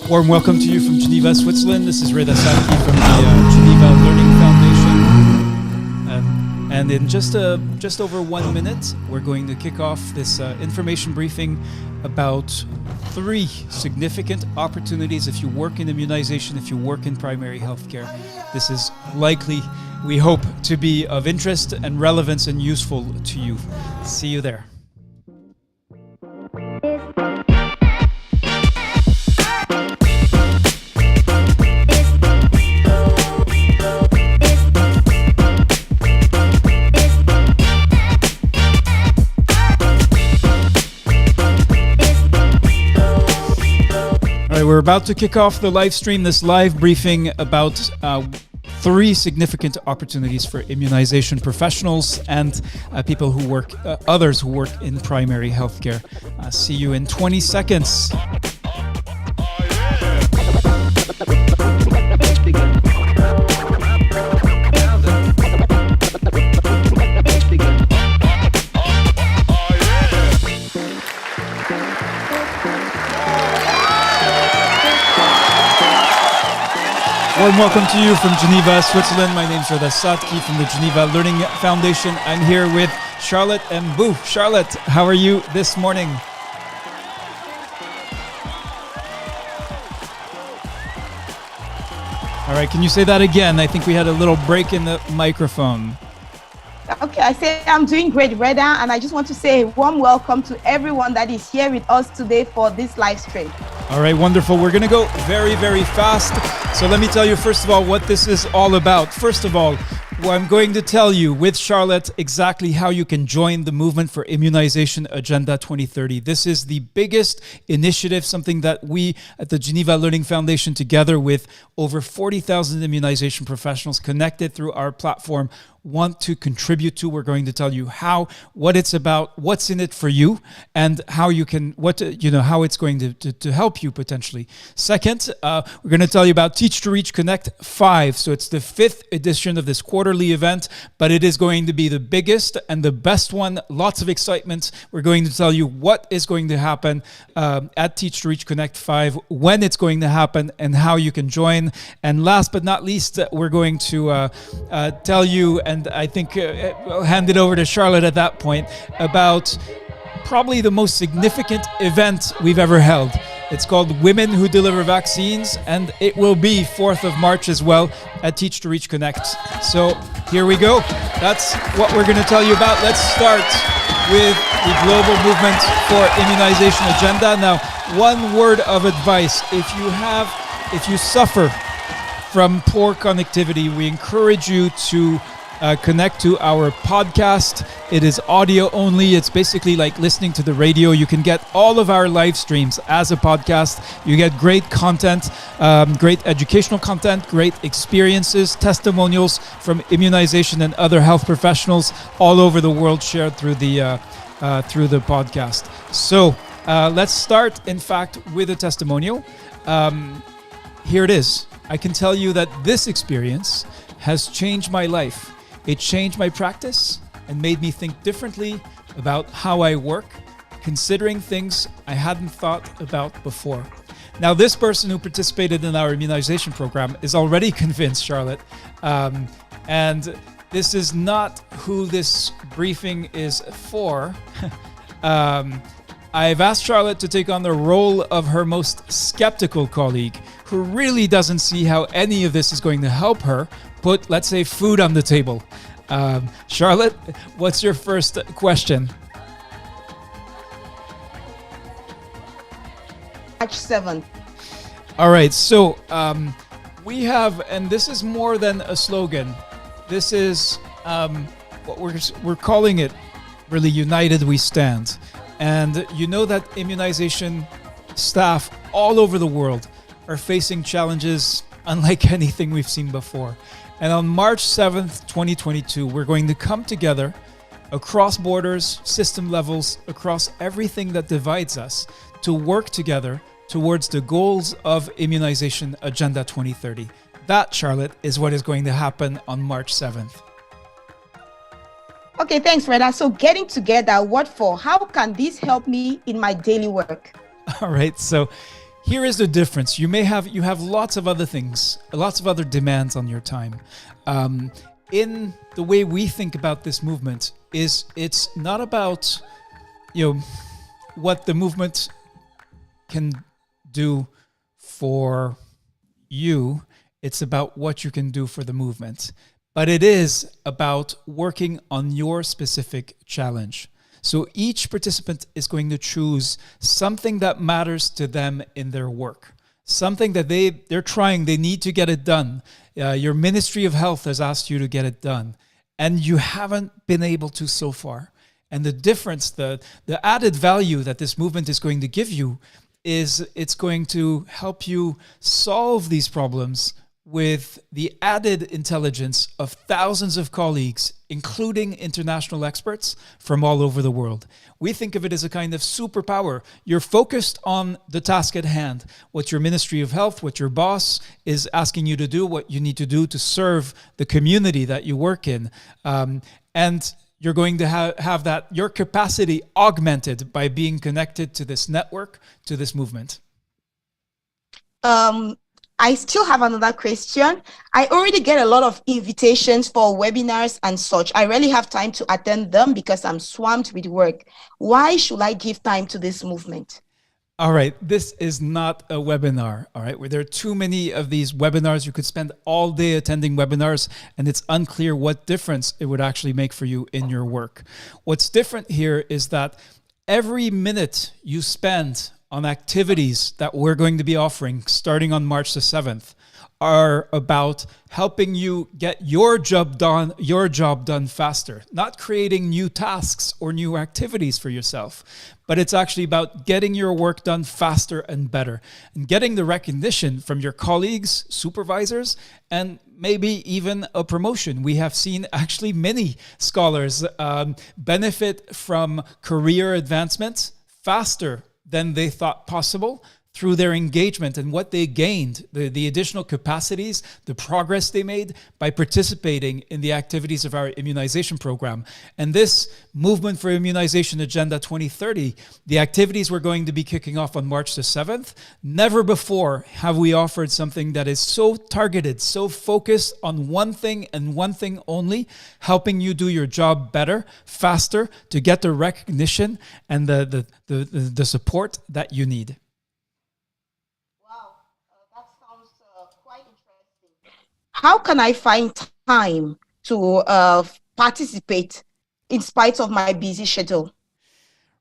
Warm welcome to you from Geneva, Switzerland. This is Reda Sadki from the Geneva Learning Foundation. And in just over 1 minute, we're going to kick off this information briefing about 3 significant opportunities if you work in immunization, if you work in primary healthcare. This is likely, we hope, to be of interest and relevance and useful to you. See you there. We're about to kick off the live stream, this live briefing about 3 significant opportunities for immunization professionals and people who work, others who work in primary healthcare. See you in 20 seconds. Warm welcome to you from Geneva, Switzerland. My name is Reda Sadki from the Geneva Learning Foundation. I'm here with Charlotte and Boo. Charlotte, how are you this morning? All right, can you say that again? I think we had a little break in the microphone. Okay, I say I'm doing great, Reda, and I just want to say a warm welcome to everyone that is here with us today for this live stream. All right, wonderful. We're going to go very, very fast. So let me tell you, first of all, what this is all about. First of all, I'm going to tell you with Charlotte exactly how you can join the movement for Immunization Agenda 2030. This is the biggest initiative, something that we at the Geneva Learning Foundation, together with over 40,000 immunization professionals connected through our platform, want to contribute to. We're going to tell you how, what it's about, what's in it for you, and how you can, how it's going to help you potentially. Second, we're going to tell you about Teach to Reach Connect 5. So it's the 5th edition of this quarterly event, but it is going to be the biggest and the best one. Lots of excitement. We're going to tell you what is going to happen at Teach to Reach Connect 5, when it's going to happen, and how you can join. And last but not least, we're going to tell you, and I think I'll hand it over to Charlotte at that point, about probably the most significant event we've ever held. It's called Women Who Deliver Vaccines, and it will be 4th of March as well at Teach to Reach Connect. So here we go. That's what we're going to tell you about. Let's start with the global movement for Immunization Agenda. Now, one word of advice. If you suffer from poor connectivity, we encourage you to connect to our podcast. It is audio only. It's basically like listening to the radio. You can get all of our live streams as a podcast. You get great content, great educational content, great experiences, testimonials from immunization and other health professionals all over the world shared through the podcast. So let's start, in fact, with a testimonial. Here it is. I can tell you that this experience has changed my life. It changed my practice and made me think differently about how I work, considering things I hadn't thought about before. Now, this person who participated in our immunization program is already convinced, Charlotte, and this is not who this briefing is for. I've asked Charlotte to take on the role of her most skeptical colleague, who really doesn't see how any of this is going to help her put, let's say, food on the table. Charlotte, what's your first question? March 7th. All right, so we have, and this is more than a slogan. This is what we're calling it, really, United We Stand. And you know that immunization staff all over the world are facing challenges unlike anything we've seen before. And on March 7th, 2022, we're going to come together across borders, system levels, across everything that divides us, to work together towards the goals of Immunization Agenda 2030. That, Charlotte, is what is going to happen on March 7th. Okay, thanks, Reda. So getting together, what for? How can this help me in my daily work? All right, so here is the difference. You have lots of other things, lots of other demands on your time. In the way we think about this movement, it's not about what the movement can do for you. It's about what you can do for the movement. But it is about working on your specific challenge. So each participant is going to choose something that matters to them in their work, something that they're trying, they need to get it done. Your Ministry of Health has asked you to get it done, and you haven't been able to so far. And the difference, the added value that this movement is going to give you is it's going to help you solve these problems with the added intelligence of thousands of colleagues, including international experts from all over the world. We think of it as a kind of superpower. You're focused on the task at hand, what your Ministry of Health, what your boss is asking you to do, what you need to do to serve the community that you work in. And you're going to have that, your capacity augmented by being connected to this network, to this movement. I still have another question. I already get a lot of invitations for webinars and such. I rarely have time to attend them because I'm swamped with work. Why should I give time to this movement? All right, this is not a webinar, all right? Where there are too many of these webinars. You could spend all day attending webinars, and it's unclear what difference it would actually make for you in your work. What's different here is that every minute you spend on activities that we're going to be offering starting on March the 7th are about helping you get your job done faster, not creating new tasks or new activities for yourself, but it's actually about getting your work done faster and better and getting the recognition from your colleagues, supervisors, and maybe even a promotion. We have seen actually many scholars benefit from career advancement faster than they thought possible through their engagement and what they gained, the additional capacities, the progress they made by participating in the activities of our immunization program. And this movement for Immunization Agenda 2030, the activities we're going to be kicking off on March the 7th, never before have we offered something that is so targeted, so focused on one thing and one thing only, helping you do your job better, faster, to get the recognition and the support that you need. How can I find time to participate in spite of my busy schedule?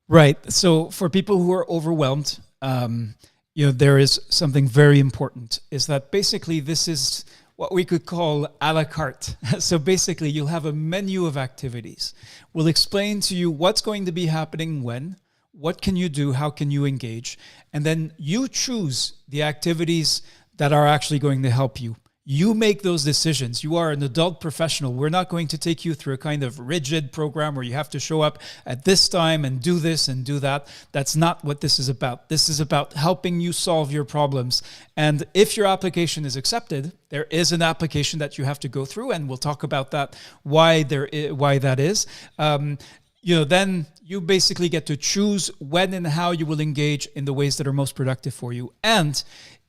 Right. So for people who are overwhelmed, there is something very important, is that basically this is what we could call a la carte. So basically you'll have a menu of activities. We'll explain to you what's going to be happening when, what can you do, how can you engage, and then you choose the activities that are actually going to help you. You make those decisions. You are an adult professional. We're not going to take you through a kind of rigid program where you have to show up at this time and do this and do that. That's not what this is about. This is about helping you solve your problems. And if your application is accepted, there is an application that you have to go through, and we'll talk about that, why that is. Then you basically get to choose when and how you will engage in the ways that are most productive for you. And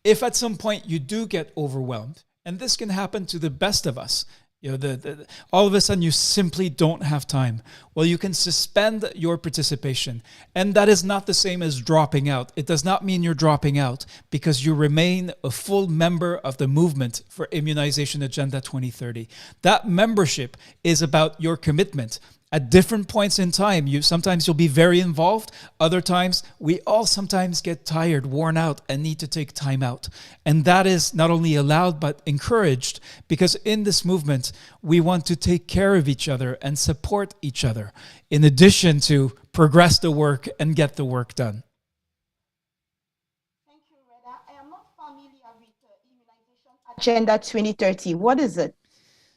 if at some point you do get overwhelmed, and this can happen to the best of us, all of a sudden you simply don't have time. Well, you can suspend your participation. And that is not the same as dropping out. It does not mean you're dropping out, because you remain a full member of the movement for Immunization Agenda 2030. That membership is about your commitment. At different points in time, sometimes you'll be very involved. Other times, we all sometimes get tired, worn out, and need to take time out. And that is not only allowed, but encouraged, because in this movement, we want to take care of each other and support each other, in addition to progress the work and get the work done. Thank you, Reda. I am not familiar with Immunization Agenda 2030. What is it?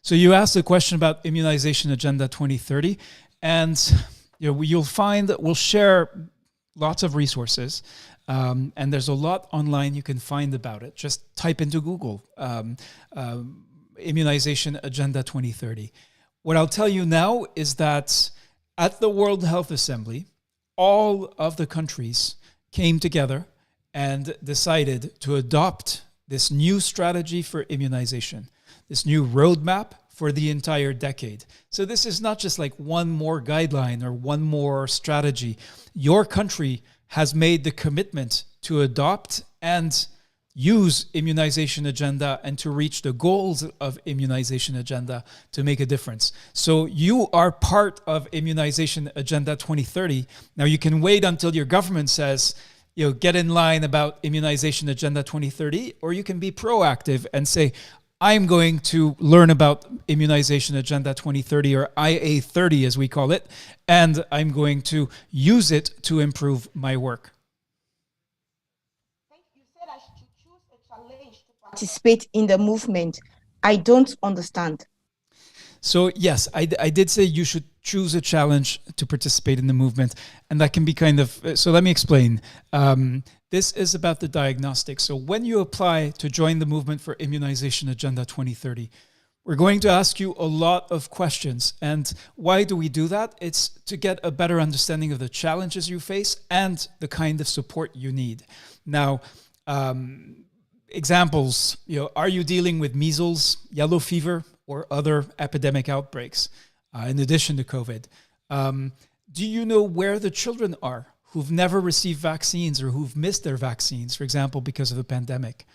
So you asked a question about Immunization Agenda 2030, and you'll find that we'll share lots of resources, and there's a lot online you can find about it. Just type into Google Immunization Agenda 2030. What I'll tell you now is that at the World Health Assembly, all of the countries came together and decided to adopt this new strategy for immunization, this new roadmap for the entire decade. So this is not just like one more guideline or one more strategy. Your country has made the commitment to adopt and use Immunization Agenda and to reach the goals of Immunization Agenda to make a difference. So you are part of Immunization Agenda 2030. Now you can wait until your government says, get in line about Immunization Agenda 2030, or you can be proactive and say, I'm going to learn about Immunization Agenda 2030, or IA30 as we call it, and I'm going to use it to improve my work. You said I should choose a challenge to participate in the movement. I don't understand. So yes, I did say you should choose a challenge to participate in the movement, and that can be kind of, so let me explain. This is about the diagnostic. So when you apply to join the movement for Immunization Agenda 2030, we're going to ask you a lot of questions. And why do we do that? It's to get a better understanding of the challenges you face and the kind of support you need. Now, examples, are you dealing with measles, yellow fever, or other epidemic outbreaks in addition to COVID? Do you know where the children are who've never received vaccines or who've missed their vaccines, for example, because of the pandemic?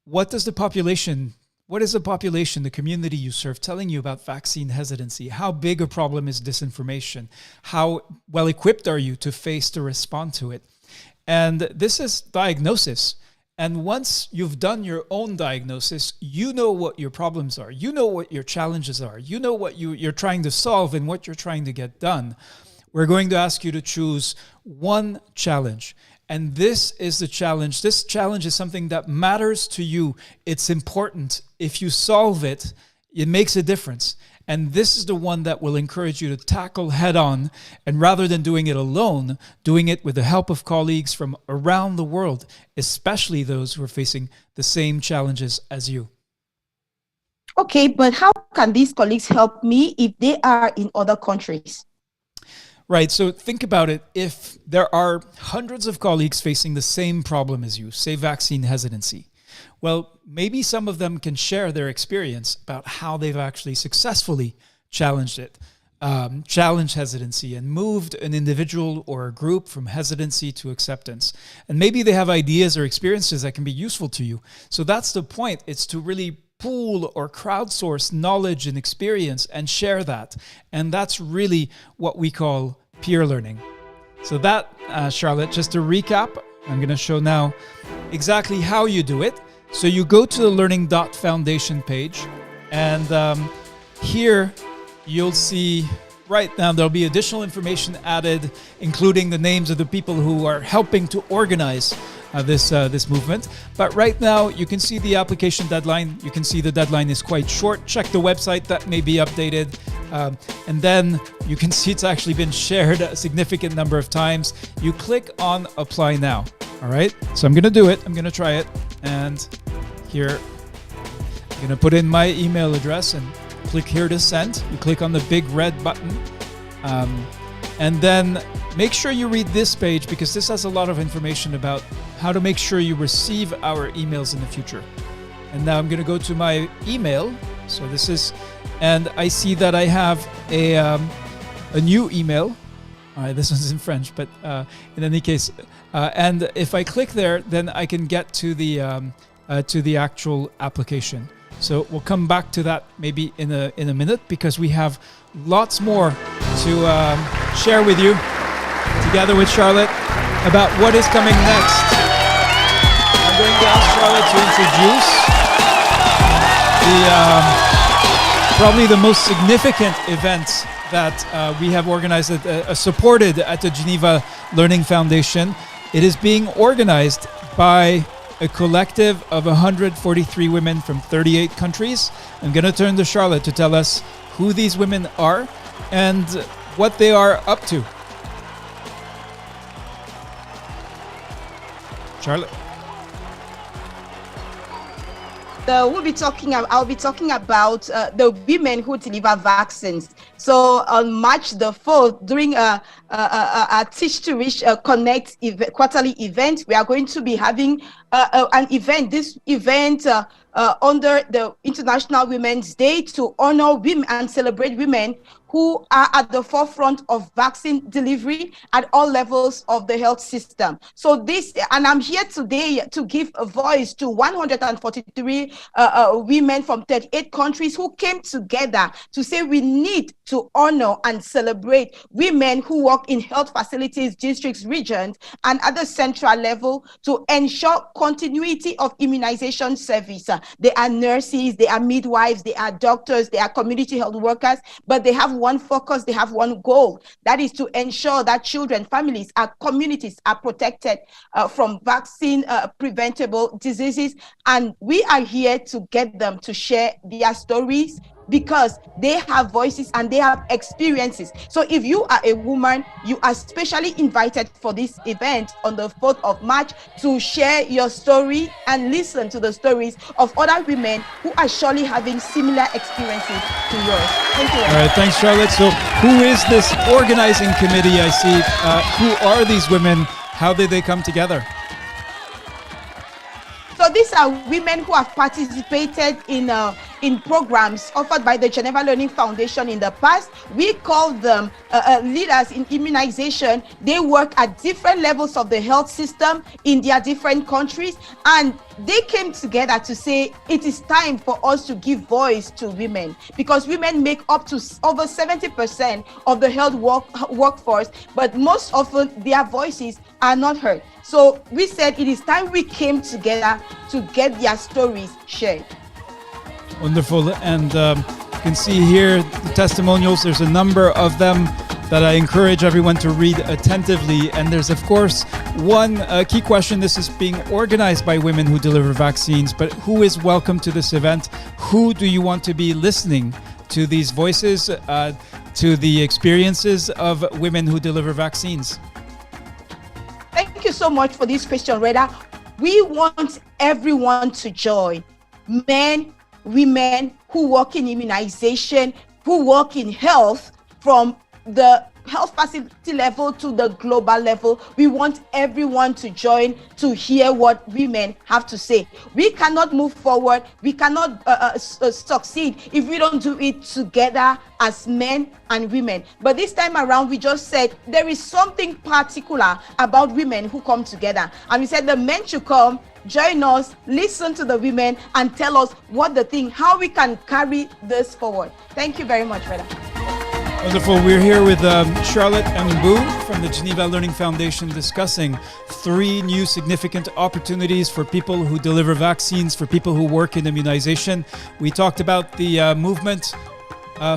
What is the population, the community you serve, telling you about vaccine hesitancy? How big a problem is disinformation? How well equipped are you to respond to it? And this is diagnosis. And once you've done your own diagnosis, you know what your problems are. You know what your challenges are. You know what you're trying to solve and what you're trying to get done. We're going to ask you to choose one challenge. And this is the challenge. This challenge is something that matters to you. It's important. If you solve it, it makes a difference. And this is the one that will encourage you to tackle head on. And rather than doing it alone, doing it with the help of colleagues from around the world, especially those who are facing the same challenges as you. Okay, but how can these colleagues help me if they are in other countries? Right. So think about it. If there are hundreds of colleagues facing the same problem as you, say vaccine hesitancy, well, maybe some of them can share their experience about how they've actually successfully challenged it, challenged hesitancy and moved an individual or a group from hesitancy to acceptance. And maybe they have ideas or experiences that can be useful to you. So that's the point. It's to really pool or crowdsource knowledge and experience and share that. And that's really what we call peer learning. So that, Charlotte, just to recap, I'm going to show now exactly how you do it. So you go to the learning.foundation page, and here you'll see right now there'll be additional information added, including the names of the people who are helping to organize this movement. But right now you can see the application deadline. You can see the deadline is quite short. Check the website, that may be updated. And then you can see it's actually been shared a significant number of times. You click on apply now. All right, so I'm going to do it. I'm going to try it. And here, I'm going to put in my email address and click here to send. You click on the big red button. And then make sure you read this page, because this has a lot of information about how to make sure you receive our emails in the future. And now I'm going to go to my email. So this is, and I see that I have a new email. This one's in French, but in any case, and if I click there, then I can get to the actual application. So we'll come back to that maybe in a minute, because we have lots more to share with you together with Charlotte about what is coming next. I'm going to ask Charlotte to introduce probably the most significant event that we have organized, supported at the Geneva Learning Foundation. It is being organized by a collective of 143 women from 38 countries. I'm going to turn to Charlotte to tell us who these women are and what they are up to. Charlotte. I'll be talking about the women who deliver vaccines. So on March the 4th, during a Teach to Reach Connect quarterly event, we are going to be having an event. This event under the International Women's Day to honor women and celebrate women who are at the forefront of vaccine delivery at all levels of the health system. So and I'm here today to give a voice to 143 women from 38 countries who came together to say we need to honor and celebrate women who work in health facilities, districts, regions, and at the central level to ensure continuity of immunization service. They are nurses, they are midwives, they are doctors, they are community health workers, but they have one focus, they have one goal. That is to ensure that children, families, our communities are protected from vaccine-preventable diseases. And we are here to get them to share their stories, because they have voices and they have experiences. So if you are a woman, you are specially invited for this event on the 4th of March to share your story and listen to the stories of other women who are surely having similar experiences to yours. Thank you. All right, thanks, Charlotte. So who is this organizing committee I see? Who are these women? How did they come together? So these are women who have participated in programs offered by the Geneva Learning Foundation in the past. We call them leaders in immunization. They work at different levels of the health system in their different countries, and they came together to say it is time for us to give voice to women, because women make up to over 70% of the health workforce, but most often their voices are not heard. So we said it is time we came together to get their stories shared. Wonderful. And you can see here the testimonials. There's a number of them that I encourage everyone to read attentively. And there's, of course, one key question. This is being organized by women who deliver vaccines, but who is welcome to this event? Who do you want to be listening to these voices, to the experiences of women who deliver vaccines? Thank you so much for this question, Reda. We want everyone to join. Men, women who work in immunization, who work in health, from the health facility level to the global level. We want everyone to join to hear what women have to say. We cannot move forward. We cannot succeed if we don't do it together as men and women. But this time around, we just said there is something particular about women who come together. And we said the men should come, join us, listen to the women, and tell us what the thing, how we can carry this forward. Thank you very much, Reda. Wonderful. We're here with Charlotte Mbou from the Geneva Learning Foundation discussing 3 new significant opportunities for people who deliver vaccines, for people who work in immunization. We talked about the movement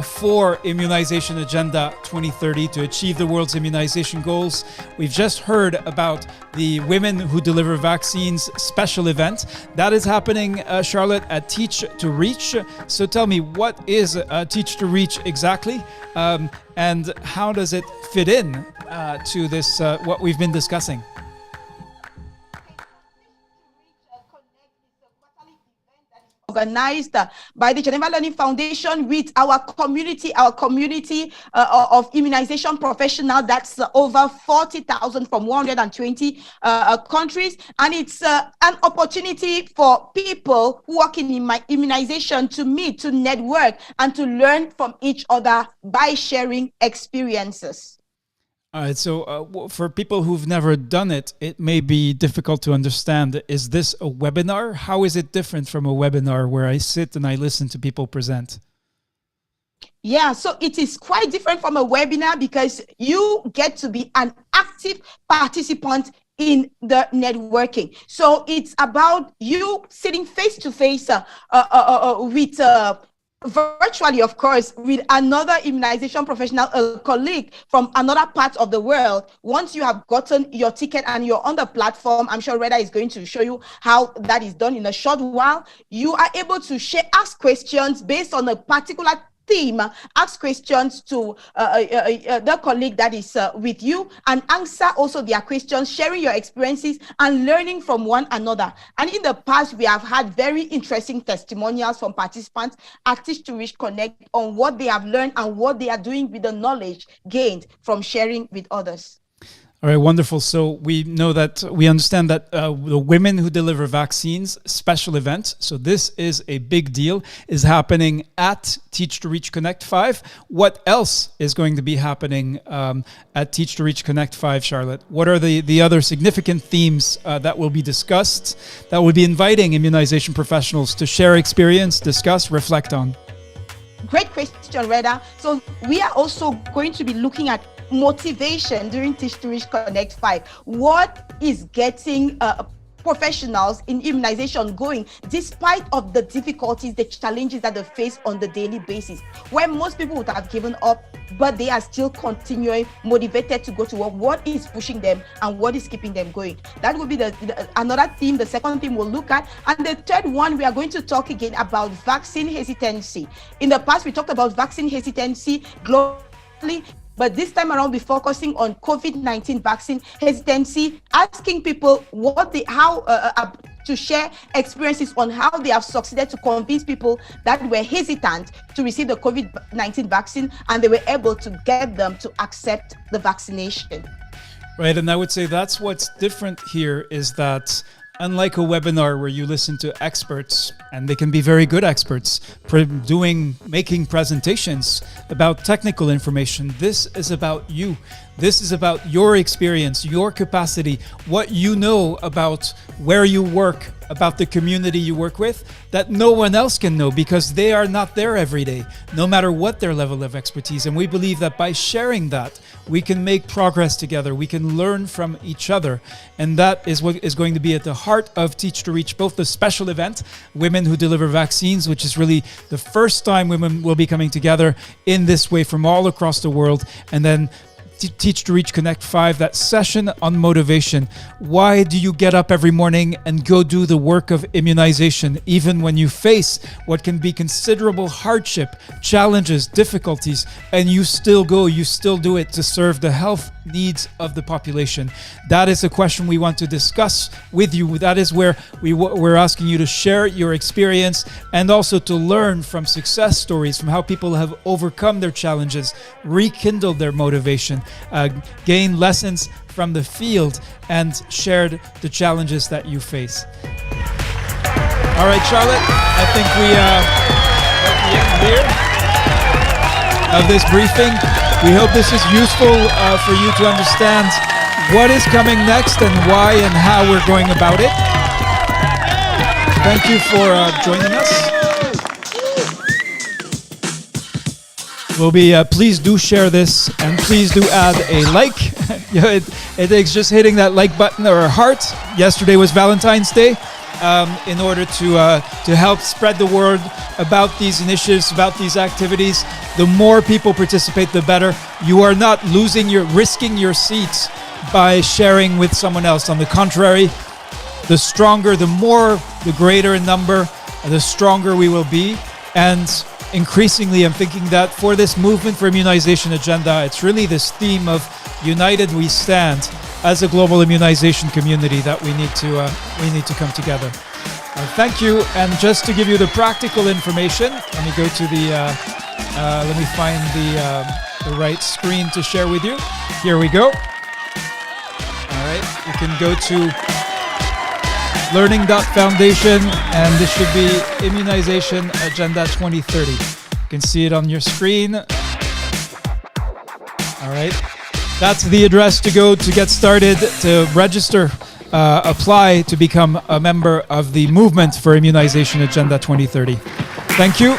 for Immunization Agenda 2030 to achieve the world's immunization goals. We've just heard about the Women Who Deliver Vaccines special event. That is happening, Charlotte, at Teach to Reach. So tell me, what is Teach to Reach exactly? And how does it fit in to this, what we've been discussing? Organized by the Geneva Learning Foundation with our community of immunization professionals. That's over 40,000 from 120 countries. And it's an opportunity for people who work in immunization to meet, to network, and to learn from each other by sharing experiences. All right, so for people who've never done it, it may be difficult to understand. Is this a webinar? How is it different from a webinar where I sit and I listen to people present? Yeah, so it is quite different from a webinar because you get to be an active participant in the networking. So it's about you sitting face to face with virtually, of course, with another immunization professional, a colleague from another part of the world. Once you have gotten your ticket and you're on the platform, I'm sure Reda is going to show you how that is done in a short while. You are able to ask questions based on a particular team, ask questions to the colleague that is with you, and answer also their questions, sharing your experiences and learning from one another. And in the past, we have had very interesting testimonials from participants at Teach to Reach Connect on what they have learned and what they are doing with the knowledge gained from sharing with others. All right, wonderful. So we understand that the Women Who Deliver Vaccines special event, so this is a big deal, is happening at Teach to Reach Connect 5. What else is going to be happening at Teach to Reach Connect 5, Charlotte? What are the other significant themes that will be discussed, that will be inviting immunization professionals to share experience, discuss, reflect on? Great question, Reda. So we are also going to be looking at motivation during Teach to Reach Connect 5. What is getting professionals in immunization going despite of the difficulties, the challenges that they face on the daily basis, where most people would have given up, but they are still continuing, motivated to go to work? What is pushing them and what is keeping them going? That will be another theme. The second theme we'll look at. And the third one, we are going to talk again about vaccine hesitancy. In the past, we talked about vaccine hesitancy globally, but this time around, we're focusing on COVID-19 vaccine hesitancy, asking people to share experiences on how they have succeeded to convince people that were hesitant to receive the COVID-19 vaccine, and they were able to get them to accept the vaccination. Right, and I would say that's what's different here, is that unlike a webinar where you listen to experts, and they can be very good experts, making presentations about technical information, this is about you. This is about your experience, your capacity, what you know about where you work, about the community you work with, that no one else can know because they are not there every day, no matter what their level of expertise. And we believe that by sharing that, we can make progress together. We can learn from each other. And that is what is going to be at the heart of Teach to Reach, both the special event, Women Who Deliver Vaccines, which is really the first time women will be coming together in this way from all across the world, and then Teach to Reach Connect 5, that session on motivation. Why do you get up every morning and go do the work of immunization, even when you face what can be considerable hardship, challenges, difficulties, and you still go, you still do it to serve the health needs of the population? That is a question we want to discuss with you. That is where we're asking you to share your experience and also to learn from success stories, from how people have overcome their challenges, rekindled their motivation, gain lessons from the field, and shared the challenges that you face. All right, Charlotte, I think we at the end here of this briefing. We hope this is useful for you to understand what is coming next and why and how we're going about it. Thank you for joining us. Please do share this, and please do add a like. It takes just hitting that like button or a heart. Yesterday was Valentine's Day, in order to help spread the word about these initiatives, about these activities. The more people participate, the better. You are not risking your seats by sharing with someone else. On the contrary, the stronger, the greater in number, the stronger we will be. And increasingly, I'm thinking that for this movement for Immunization Agenda, it's really this theme of united we stand as a global immunization community that we need to come together. Thank you. And just to give you the practical information, let me go to let me find the right screen to share with you. Here we go. All right, you can go to learning.foundation, and this should be Immunization Agenda 2030. You can see it on your screen. All right, that's the address to go to get started, to register, apply to become a member of the movement for Immunization Agenda 2030. Thank you,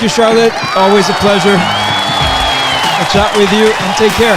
Charlotte. Always a pleasure. I'll chat with you, and take care.